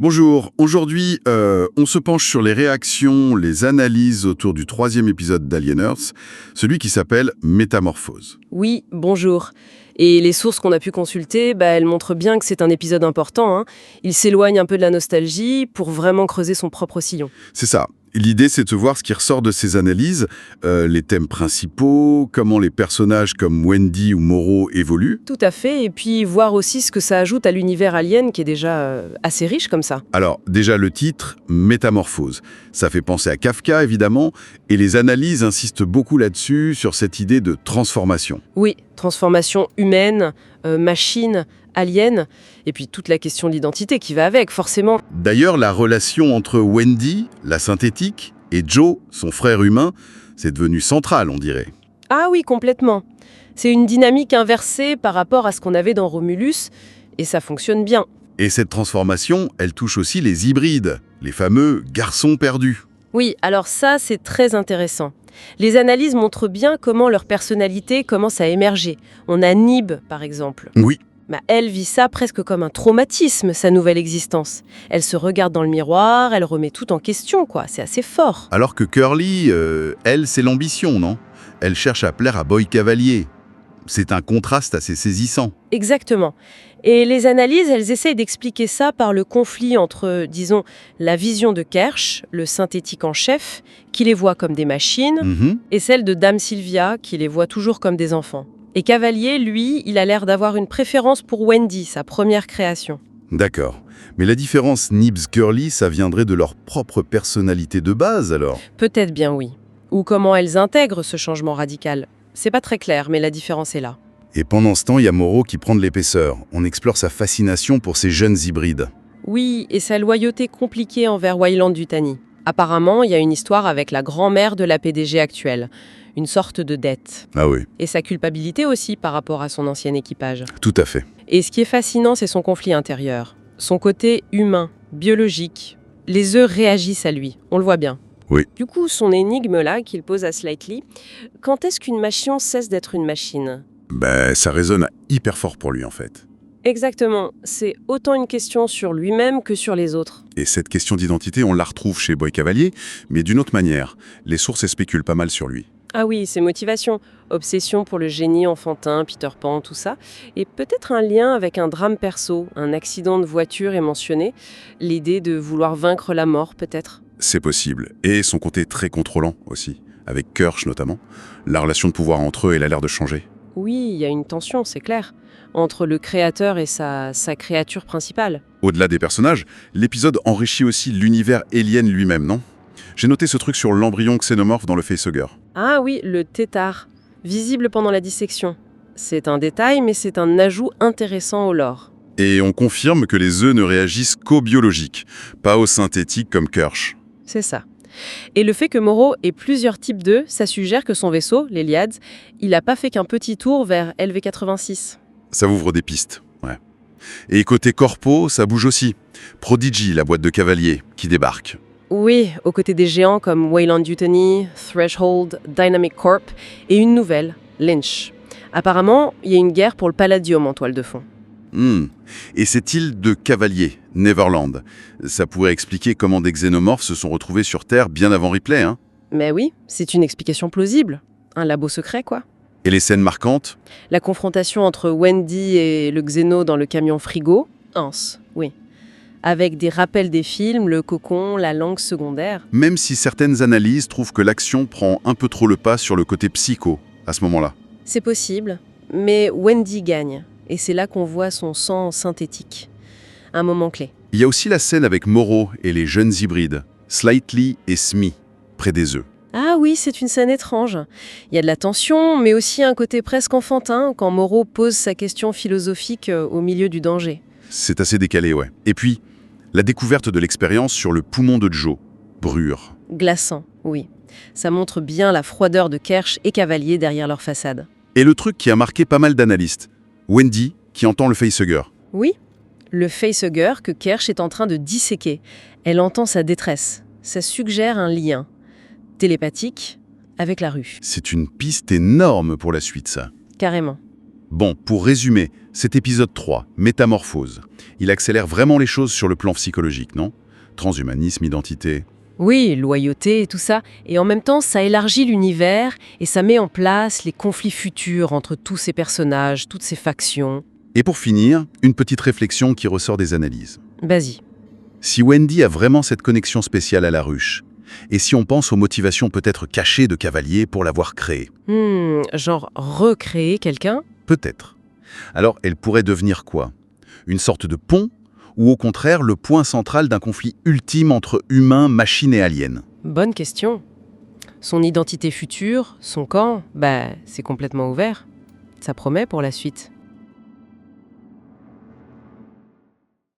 Bonjour, aujourd'hui on se penche sur les réactions, les analyses autour du troisième épisode d'Alien Earth, celui qui s'appelle Métamorphose. Oui, bonjour. Et les sources qu'on a pu consulter, elles montrent bien que c'est un épisode important, hein. Il s'éloigne un peu de la nostalgie pour vraiment creuser son propre sillon. C'est ça. L'idée, c'est de voir ce qui ressort de ces analyses, les thèmes principaux, comment les personnages comme Wendy ou Moreau évoluent. Tout à fait, et puis voir aussi ce que ça ajoute à l'univers Alien, qui est déjà assez riche comme ça. Alors, déjà le titre, Métamorphose. Ça fait penser à Kafka, évidemment, et les analyses insistent beaucoup là-dessus, sur cette idée de transformation. Oui, transformation humaine, machine, alien, et puis toute la question de l'identité qui va avec, forcément. D'ailleurs, la relation entre Wendy, la synthétique, et Joe, son frère humain, c'est devenu central, on dirait. Ah oui, complètement. C'est une dynamique inversée par rapport à ce qu'on avait dans Romulus, et ça fonctionne bien. Et cette transformation, elle touche aussi les hybrides, les fameux garçons perdus. Oui, alors ça, c'est très intéressant. Les analyses montrent bien comment leur personnalité commence à émerger. On a Nib, par exemple. Oui, Elle vit ça presque comme un traumatisme, sa nouvelle existence. Elle se regarde dans le miroir, elle remet tout en question, quoi. C'est assez fort. alors que Curly, elle, c'est l'ambition, non? Elle cherche à plaire à Boy Cavalier. C'est un contraste assez saisissant. Exactement. Et les analyses, elles essayent d'expliquer ça par le conflit entre, disons, la vision de Kersh, le synthétique en chef, qui les voit comme des machines, Mhm. et celle de Dame Sylvia, qui les voit toujours comme des enfants. Et Cavalier, lui, il a l'air d'avoir une préférence pour Wendy, sa première création. D'accord. Mais la différence Nibs-Curly, ça viendrait de leur propre personnalité de base, alors? Peut-être bien oui. Ou comment elles intègrent ce changement radical. C'est pas très clair, mais la différence est là. Et pendant ce temps, il y a Moreau qui prend de l'épaisseur. On explore sa fascination pour ces jeunes hybrides. Oui, et sa loyauté compliquée envers Weyland-Yutani. Apparemment, il y a une histoire avec la grand-mère de la PDG actuelle. Une sorte de dette. Ah oui, Et sa culpabilité aussi par rapport à son ancien équipage. tout à fait. Et ce qui est fascinant, c'est son conflit intérieur. Son côté humain, biologique. Les œufs réagissent à lui, on le voit bien. Oui. Du coup, son énigme-là qu'il pose à Slightly, quand est-ce qu'une machine cesse d'être une machine ? Ça résonne hyper fort pour lui, en fait. Exactement, c'est autant une question sur lui-même que sur les autres. Et cette question d'identité, on la retrouve chez Boy Cavalier, mais d'une autre manière. Les sources spéculent pas mal sur lui. Ah oui, ses motivations, obsession pour le génie enfantin, Peter Pan, tout ça, et peut-être un lien avec un drame perso, un accident de voiture est mentionné, l'idée de vouloir vaincre la mort peut-être. C'est possible. Et son côté très contrôlant aussi, avec Kirsch notamment. La relation de pouvoir entre eux, elle a l'air de changer. Oui, il y a une tension, c'est clair, entre le créateur et sa créature principale. Au-delà des personnages, l'épisode enrichit aussi l'univers alien lui-même, non? J'ai noté ce truc sur l'embryon xénomorphe dans le facehugger. Ah oui, le tétard, visible pendant la dissection. C'est un détail, mais c'est un ajout intéressant au lore. Et on confirme que les œufs ne réagissent qu'au biologique, pas au synthétique comme Kirsch. C'est ça. Et le fait que Moreau ait plusieurs types d'œufs, ça suggère que son vaisseau, l'Eliade, il n'a pas fait qu'un petit tour vers LV86. Ça ouvre des pistes, ouais. Et côté corpo, ça bouge aussi. Prodigy, la boîte de cavalier, qui débarque. Oui, aux côtés des géants comme Weyland-Yutani, Threshold, Dynamic Corp, et une nouvelle, Lynch. Apparemment, il y a une guerre pour le Palladium en toile de fond. Et cette île de cavaliers, Neverland, ça pourrait expliquer comment des xénomorphes se sont retrouvés sur Terre bien avant Ripley, hein? Mais oui, c'est une explication plausible. Un labo secret, quoi. Et les scènes marquantes? La confrontation entre Wendy et le xéno dans le camion frigo, Hans, oui. Avec des rappels des films, le cocon, la langue secondaire. Même si certaines analyses trouvent que l'action prend un peu trop le pas sur le côté psycho, à ce moment-là. C'est possible, mais Wendy gagne. Et c'est là qu'on voit son sang synthétique. Un moment clé. Il y a aussi la scène avec Moreau et les jeunes hybrides, Slightly et Smee, près des œufs. Ah oui, c'est une scène étrange. Il y a de la tension, mais aussi un côté presque enfantin quand Moreau pose sa question philosophique au milieu du danger. C'est assez décalé, ouais. Et puis, la découverte de l'expérience sur le poumon de Joe, Brure. Glaçant, oui. Ça montre bien la froideur de Kersh et Cavalier derrière leur façade. Et le truc qui a marqué pas mal d'analystes, Wendy qui entend le facehugger. Oui, le facehugger que Kersh est en train de disséquer. Elle entend sa détresse. Ça suggère un lien télépathique avec la rue. C'est une piste énorme pour la suite, ça. Carrément. Bon, pour résumer, cet épisode 3, Métamorphose, il accélère vraiment les choses sur le plan psychologique, non? Transhumanisme, identité... Oui, loyauté et tout ça. Et en même temps, ça élargit l'univers et ça met en place les conflits futurs entre tous ces personnages, toutes ces factions. Et pour finir, une petite réflexion qui ressort des analyses. Vas-y. Si Wendy a vraiment cette connexion spéciale à la ruche, et si on pense aux motivations peut-être cachées de Cavalier pour l'avoir créée, Genre recréer quelqu'un? peut-être. Alors, elle pourrait devenir quoi? Une sorte de pont? Ou au contraire, le point central d'un conflit ultime entre humains, machines et aliens? Bonne question. Son identité future, son camp, c'est complètement ouvert. Ça promet pour la suite.